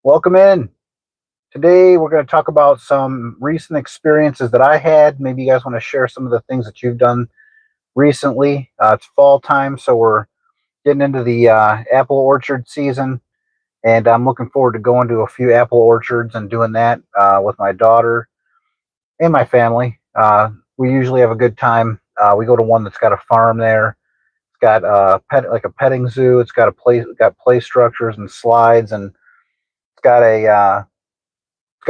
Welcome in. Today we're going to talk about some recent experiences that I had. Maybe you guys want to share some of the things that you've done recently. It's fall time, so we're getting into the apple orchard season, and I'm looking forward to going to a few apple orchards and doing that with my daughter and my family. We usually have a good time. We go to one that's got a farm there. It's got like a petting zoo. It's got got play structures and slides, and it's got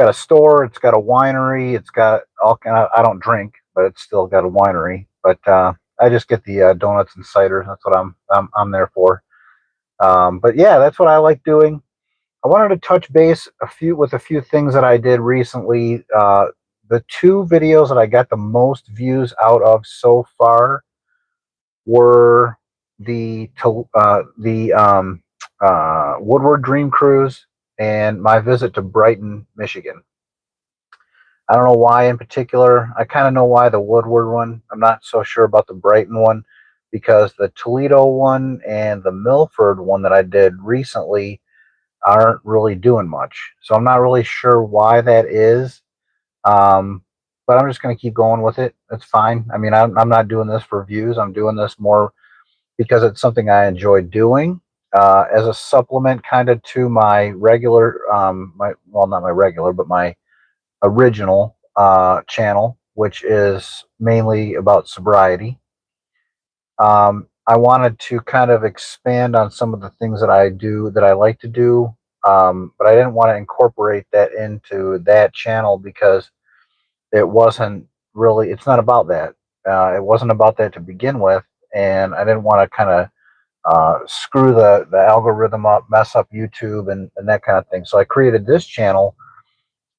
a store. It's got a winery. It's got all kind of. I don't drink, but it's still got a winery. But I just get the donuts and cider. That's what I'm there for. But yeah, that's what I like doing. I wanted to touch base a few things that I did recently. The two videos that I got the most views out of so far were the Woodward Dream Cruise and my visit to Brighton, Michigan. I don't know why in particular. I kind of know why the Woodward one. I'm not so sure about the Brighton one because the Toledo one and the Milford one that I did recently aren't really doing much. So I'm not really sure why that is. Um, but I'm just going to keep going with it. It's fine. I mean, I'm not doing this for views. I'm doing this more because it's something I enjoy doing as a supplement kind of to my regular, not my regular, but my original channel, which is mainly about sobriety. I wanted to kind of expand on some of the things that I do that I like to do, but I didn't want to incorporate that into that channel because it wasn't really, it's not about that. It wasn't about that to begin with, and I didn't want to kind of screw the algorithm up, mess up YouTube and that kind of thing. So I created this channel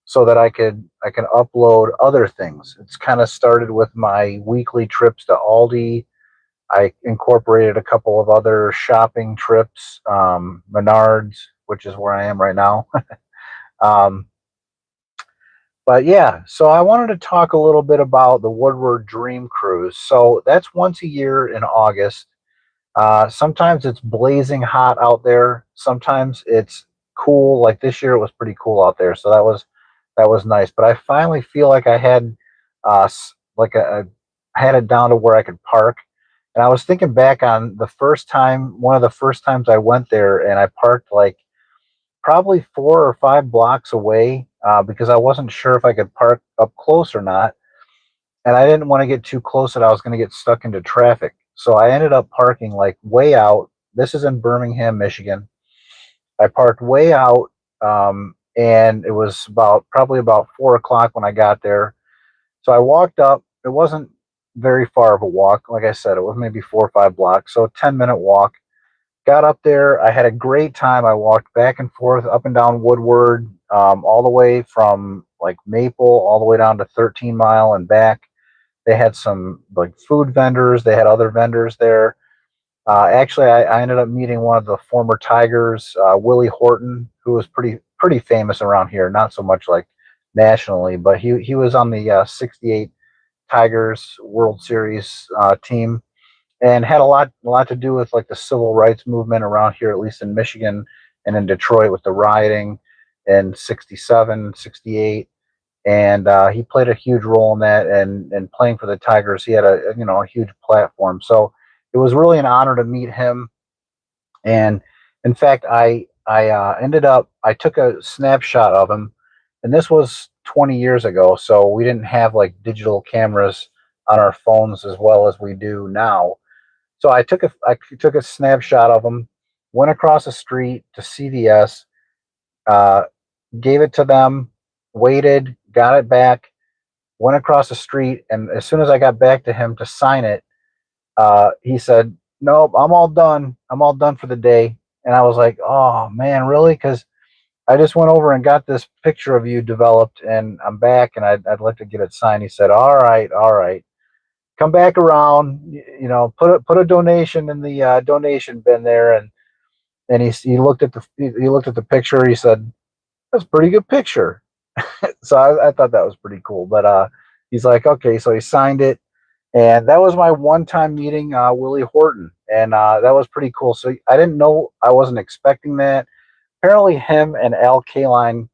so that I can upload other things. It's kind of started with my weekly trips to Aldi. I incorporated a couple of other shopping trips, Menards, which is where I am right now. um, but yeah, so I wanted to talk a little bit about the Woodward Dream Cruise. So that's once a year in August. Sometimes it's blazing hot out there. Sometimes it's cool. Like this year, it was pretty cool out there, so that was nice. But I finally feel like I had like I had it down to where I could park. And I was thinking back on the first time, one of the first times I went there, and I parked like probably 4 or 5 blocks away because I wasn't sure if I could park up close or not, and I didn't want to get too close that I was going to get stuck into traffic. So I ended up parking like way out. This is in Birmingham, Michigan. I parked way out, and it was probably about 4 o'clock when I got there. So I walked up. It wasn't very far of a walk. Like I said, it was maybe 4 or 5 blocks. So a 10-minute walk. Got up there. I had a great time. I walked back and forth up and down Woodward, all the way from like Maple all the way down to 13 Mile and back. They had some like food vendors. They had other vendors there. Actually, I ended up meeting one of the former Tigers, Willie Horton, who was pretty famous around here. Not so much like nationally, but he was on the '68 Tigers World Series team and had a lot to do with like the civil rights movement around here, at least in Michigan and in Detroit with the rioting in '67, '68, and he played a huge role in that. And playing for the Tigers, he had a huge platform. So it was really an honor to meet him. And in fact, I took a snapshot of him, and this was 20 years ago, so we didn't have like digital cameras on our phones as well as we do now. So I took a snapshot of him, went across the street to CVS, uh, gave it to them, waited, got it back, went across the street, and as soon as I got back to him to sign it, he said, "Nope, I'm all done. I'm all done for the day." And I was like, "Oh man, really?" Because I just went over and got this picture of you developed, and I'm back, and I'd like to get it signed. He said, all right, come back around. Put a donation in the donation bin there." And he looked at the picture. He said, "That's a pretty good picture." So I thought that was pretty cool. But he's like, "Okay," so he signed it, and that was my one time meeting Willie Horton, and that was pretty cool. So I didn't know, I wasn't expecting that. apparently him and Al Kaline,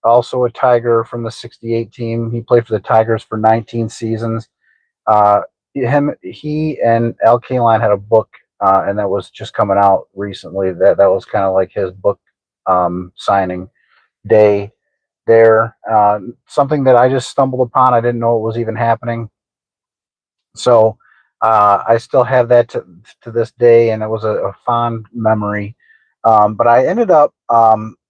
also a Tiger from the '68 team. He played for the Tigers for 19 seasons. Uh, he and Al Kaline had a book, and that was just coming out recently. That was kind of like his book signing day there. Something that I just stumbled upon. I didn't know it was even happening. So I still have that to this day, and it was a fond memory. But I ended up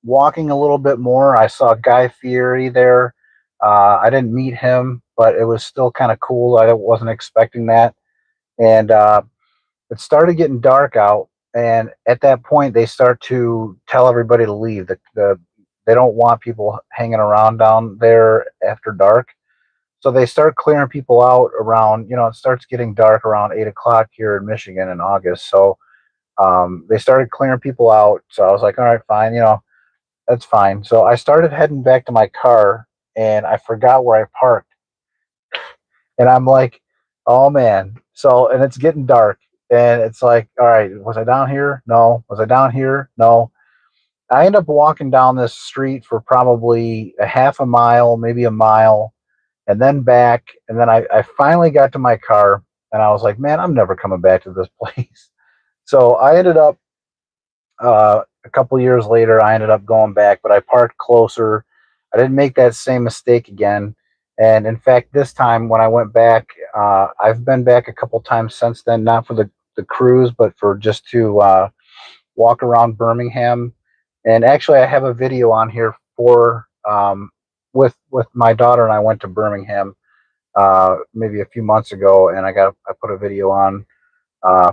walking a little bit more. I saw Guy Fieri there. I didn't meet him, but it was still kind of cool. I wasn't expecting that. And it started getting dark out. And at that point, they start to tell everybody to leave. They don't want people hanging around down there after dark. So they start clearing people out around, it starts getting dark around 8 o'clock here in Michigan in August. So they started clearing people out. So I was like, all right, fine, that's fine. So I started heading back to my car and I forgot where I parked. And I'm like, oh man. So, and it's getting dark and it's like, all right, was I down here? No. Was I down here? No. I end up walking down this street for probably a half a mile, maybe a mile, and then back. And then I finally got to my car and I was like, man, I'm never coming back to this place. So I ended up, a couple years later, I ended up going back, but I parked closer. I didn't make that same mistake again. And in fact, this time when I went back, I've been back a couple times since then, not for the cruise, but for just to walk around Birmingham. And actually, I have a video on here for with my daughter and I went to Birmingham maybe a few months ago, and I put a video on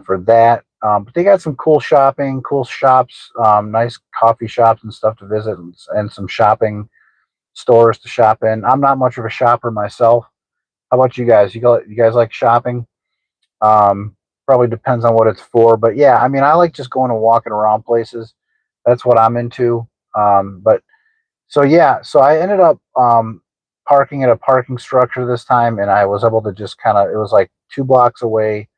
for that. But they got some cool shopping, cool shops, nice coffee shops and stuff to visit, and some shopping stores to shop in. I'm not much of a shopper myself. How about you guys? You guys like shopping? Probably depends on what it's for, but yeah, I mean, I like just going and walking around places. That's what I'm into. But so yeah, so I ended up parking at a parking structure this time, and I was able to just kind of. It was like 2 blocks away,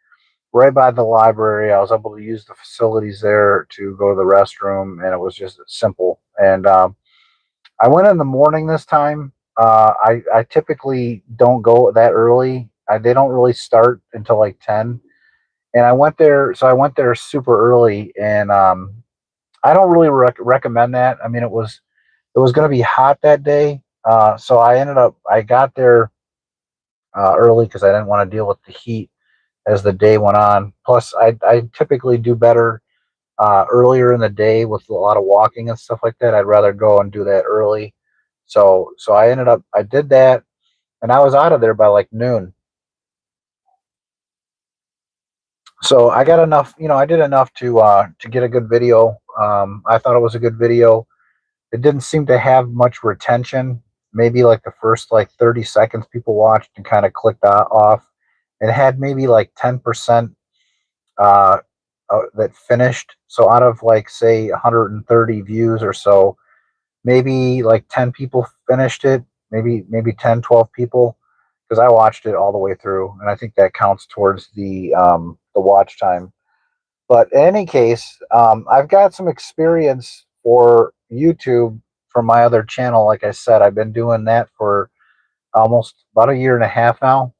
right by the library. I was able to use the facilities there to go to the restroom, and it was just simple. And I went in the morning this time. I typically don't go that early. They don't really start until like 10. And I went there, so I went there super early, and I don't really recommend that. I mean, it was going to be hot that day, so I got there early because I didn't want to deal with the heat as the day went on. Plus, I typically do better earlier in the day with a lot of walking and stuff like that. I'd rather go and do that early. So I did that, and I was out of there by like noon. So I got enough, I did enough to get a good video. I thought it was a good video. It didn't seem to have much retention. Maybe like the first like 30 seconds people watched and kind of clicked off. It had maybe like 10% uh, that finished. So out of like say 130 views or so, maybe like 10 people finished it. Maybe 10, 12 people, because I watched it all the way through, and I think that counts towards the watch time. But in any case, I've got some experience for YouTube from my other channel. Like I said, I've been doing that for almost about a year and a half now.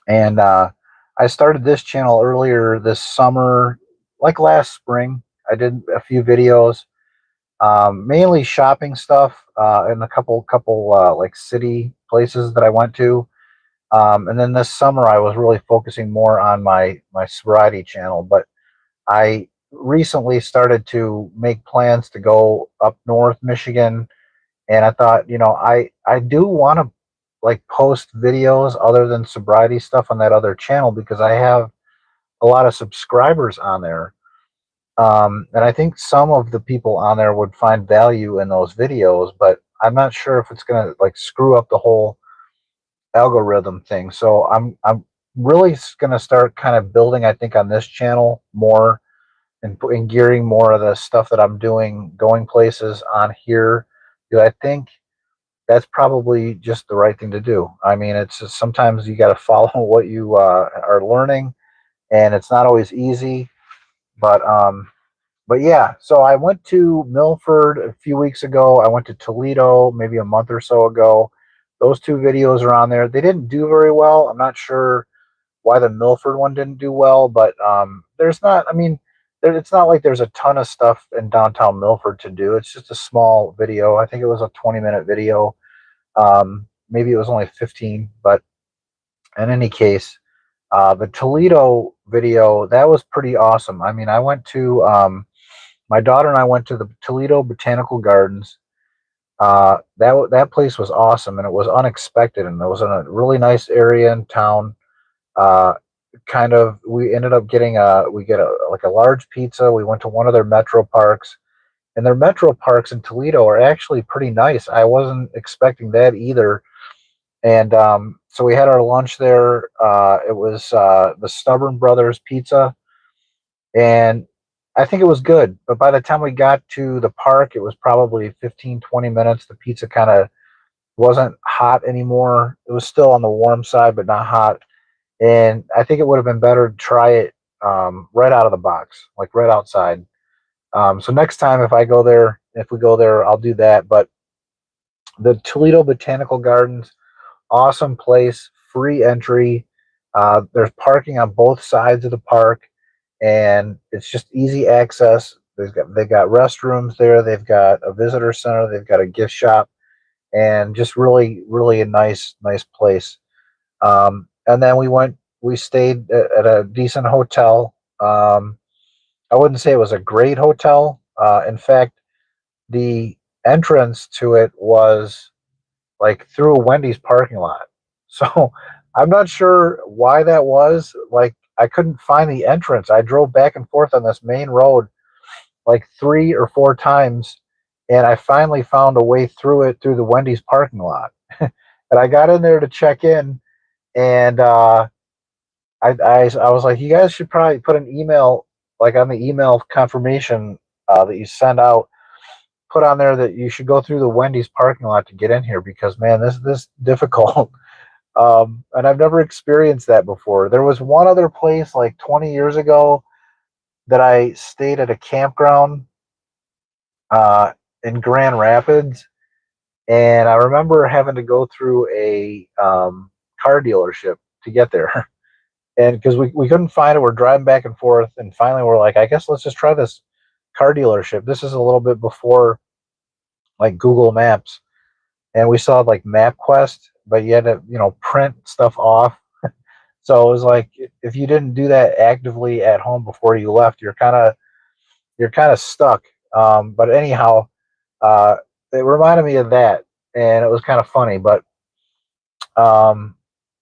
And I started this channel earlier this summer, like last spring. I did a few videos, mainly shopping stuff, in a couple like city places that I went to. And then this summer, I was really focusing more on my sobriety channel. But I recently started to make plans to go up north Michigan, and I thought, I do want to like post videos other than sobriety stuff on that other channel because I have a lot of subscribers on there. And I think some of the people on there would find value in those videos, but I'm not sure if it's gonna like screw up the whole algorithm thing. So I'm really gonna start kind of building, I think, on this channel more and gearing more of the stuff that I'm doing, going places on here, because I think that's probably just the right thing to do. I mean, it's just, sometimes you got to follow what you are learning, and it's not always easy. But but yeah, so I went to Milford a few weeks ago. I went to Toledo maybe a month or so ago. Those two videos are on there. They didn't do very well. I'm not sure why the Milford one didn't do well, but there's not. I mean, it's not like there's a ton of stuff in downtown Milford to do. It's just a small video. I think it was a 20-minute video. Maybe it was only 15, but in any case, the Toledo video that was pretty awesome. I mean, I went to my daughter and I went to the Toledo Botanical Gardens. That place was awesome, and it was unexpected, and it was in a really nice area in town. Uh, kind of, we ended up getting we get a like a large pizza. We went to one of their metro parks, and their metro parks in Toledo are actually pretty nice. I wasn't expecting that either. And so we had our lunch there. It was the Stubborn Brothers Pizza, and I think it was good. But by the time we got to the park, it was probably 15, 20 minutes. The pizza kind of wasn't hot anymore. It was still on the warm side, but not hot. And I think it would have been better to try it right out of the box, like right outside. So next time, if we go there, I'll do that. But the Toledo Botanical Gardens, awesome place, free entry. There's parking on both sides of the park, and it's just easy access. They've got restrooms there. They've got a visitor center. They've got a gift shop, and just really, really a nice place. And then we stayed at a decent hotel. I wouldn't say it was a great hotel. In fact, the entrance to it was like through a Wendy's parking lot. So I'm not sure why that was. Like I couldn't find the entrance. I drove back and forth on this main road like 3 or 4 times, and I finally found a way through it through the Wendy's parking lot. And I got in there to check in, and I was like, you guys should probably put an email, like on the email confirmation that you send out, put on there that you should go through the Wendy's parking lot to get in here because man, this difficult. And I've never experienced that before. There was one other place like 20 years ago that I stayed at a campground in Grand Rapids, and I remember having to go through a car dealership to get there. And because we couldn't find it, we're driving back and forth, and finally we're like, I guess let's just try this car dealership. This is a little bit before like Google Maps, and we saw like MapQuest, but you had to print stuff off. So it was like if you didn't do that actively at home before you left, you're kind of stuck. But anyhow, uh, it reminded me of that, and it was kind of funny. Um,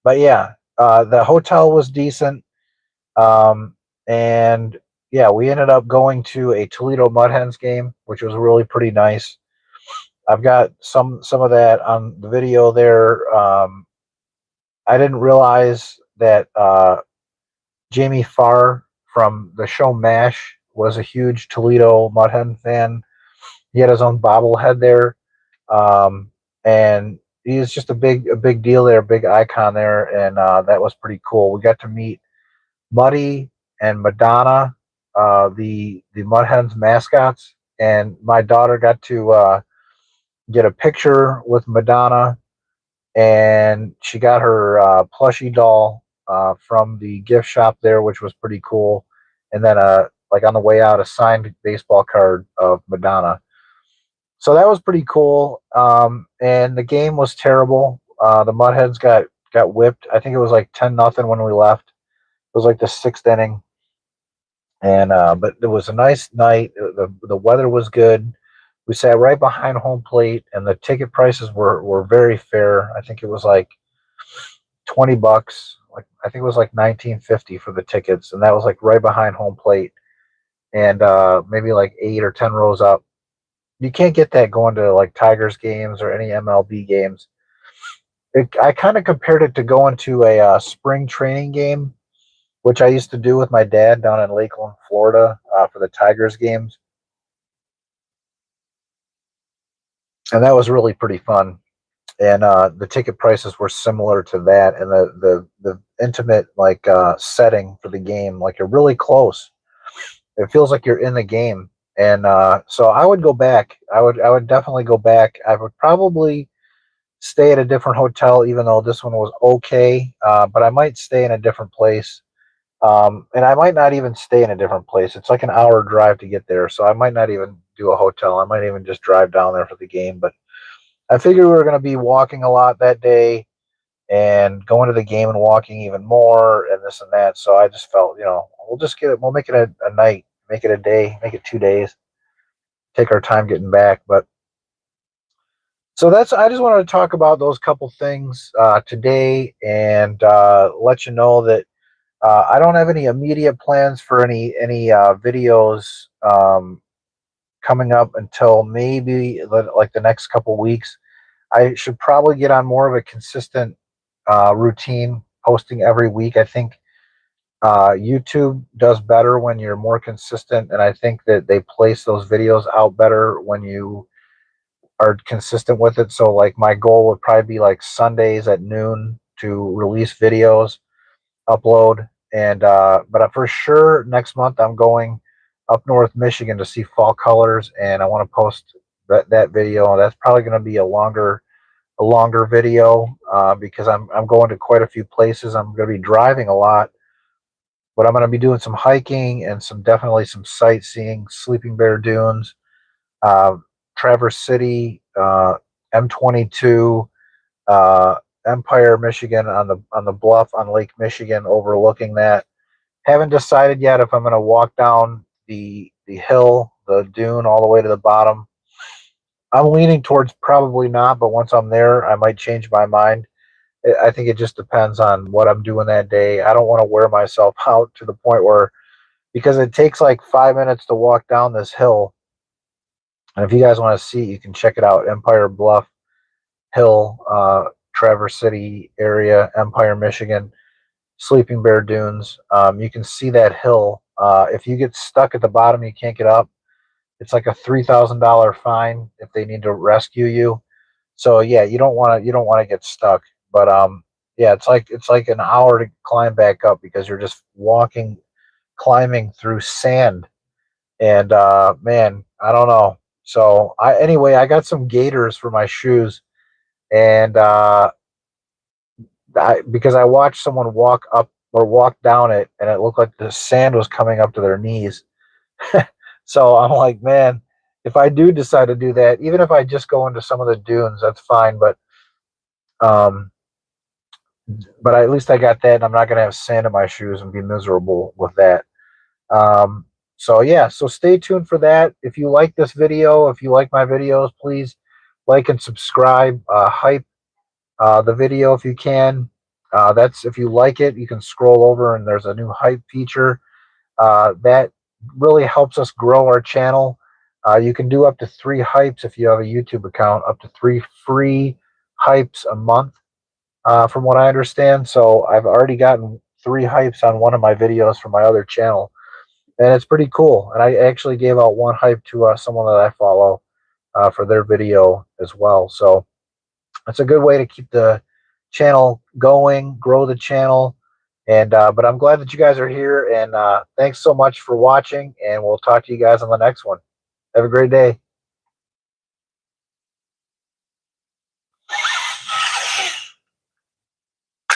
but yeah, the hotel was decent. And yeah, we ended up going to a Toledo Mud Hens game, which was really pretty nice. I've got some of that on the video there. I didn't realize that Jamie Farr from the show MASH was a huge Toledo Mud Hen fan. He had his own bobblehead there, and he is just a big deal there, a big icon there, and that was pretty cool. We got to meet Muddy and Madonna, the Mud Hens mascots, and my daughter got to get a picture with Madonna, and she got her plushie doll from the gift shop there, which was pretty cool. And then, like on the way out, a signed baseball card of Madonna. So that was pretty cool. And the game was terrible. The Mudheads got whipped. I think it was like 10-0 when we left. It was like the sixth inning, and but it was a nice night. The weather was good. We sat right behind home plate, and the ticket prices were very fair. I think it was like $20. Like I think it was like 19.50 for the tickets, and that was like right behind home plate, and maybe like 8 or 10 rows up. You can't get that going to like Tigers games or any MLB games. I kind of compared it to going to a spring training game, which I used to do with my dad down in Lakeland, Florida, for the Tigers games, and that was really pretty fun. And the ticket prices were similar to that, and the intimate like setting for the game, like you're really close. It feels like you're in the game, And so I would go back. I would definitely go back. I would probably stay at a different hotel, even though this one was okay. But I might stay in a different place. And I might not even stay in a different place. It's like an hour drive to get there, so I might not even do a hotel. I might even just drive down there for the game. But I figured we were going to be walking a lot that day and going to the game and walking even more and this and that. So I just felt, we'll just get it. We'll make it a night, make it a day, make it 2 days, take our time getting back. But so I just wanted to talk about those couple things today and let you know that I don't have any immediate plans for any videos coming up until maybe like the next couple weeks. I should probably get on more of a consistent routine, posting every week. I think YouTube does better when you're more consistent, and I think that they place those videos out better when you are consistent with it. So, like, my goal would probably be like Sundays at noon to release videos, upload, and but for sure next month I'm going up north Michigan to see fall colors, and I want to post that video. That's probably going to be a longer video because I'm going to quite a few places. I'm going to be driving a lot, but I'm going to be doing some hiking and definitely some sightseeing. Sleeping Bear Dunes, uh, Traverse City, M22, uh, Empire, Michigan, on the bluff on Lake Michigan, overlooking that. Haven't decided yet if I'm going to walk down the hill, the dune, all the way to the bottom. I'm leaning towards probably not, but once I'm there, I might change my mind. I think it just depends on what I'm doing that day. I don't want to wear myself out to the point where, because it takes like 5 minutes to walk down this hill. And if you guys want to see, you can check it out. Empire Bluff Hill, Traverse City area, Empire, Michigan, Sleeping Bear Dunes. You can see that hill. If you get stuck at the bottom, you can't get up. It's like a $3,000 fine if they need to rescue you. So yeah, you don't want to get stuck. But yeah, it's like an hour to climb back up because you're just climbing through sand. And man, I don't know. So I got some gaiters for my shoes, and because I watched someone walk up or walk down it, and it looked like the sand was coming up to their knees. So I'm like, man, if I do decide to do that, even if I just go into some of the dunes, that's fine. Um, but at least I got that, and I'm not gonna have sand in my shoes and be miserable with that. Um, so yeah, so stay tuned for that. If you like this video, if you like my videos, please like and subscribe. Hype the video if you can. That's if you like it, you can scroll over and there's a new hype feature. That really helps us grow our channel. You can do up to 3 hypes if you have a YouTube account, up to 3 free hypes a month, from what I understand. So I've already gotten 3 hypes on one of my videos from my other channel, and it's pretty cool. And I actually gave out 1 hype to someone that I follow for their video as well. So it's a good way to keep the channel going, grow the channel. And but I'm glad that you guys are here, and thanks so much for watching, and we'll talk to you guys on the next one. Have a great day.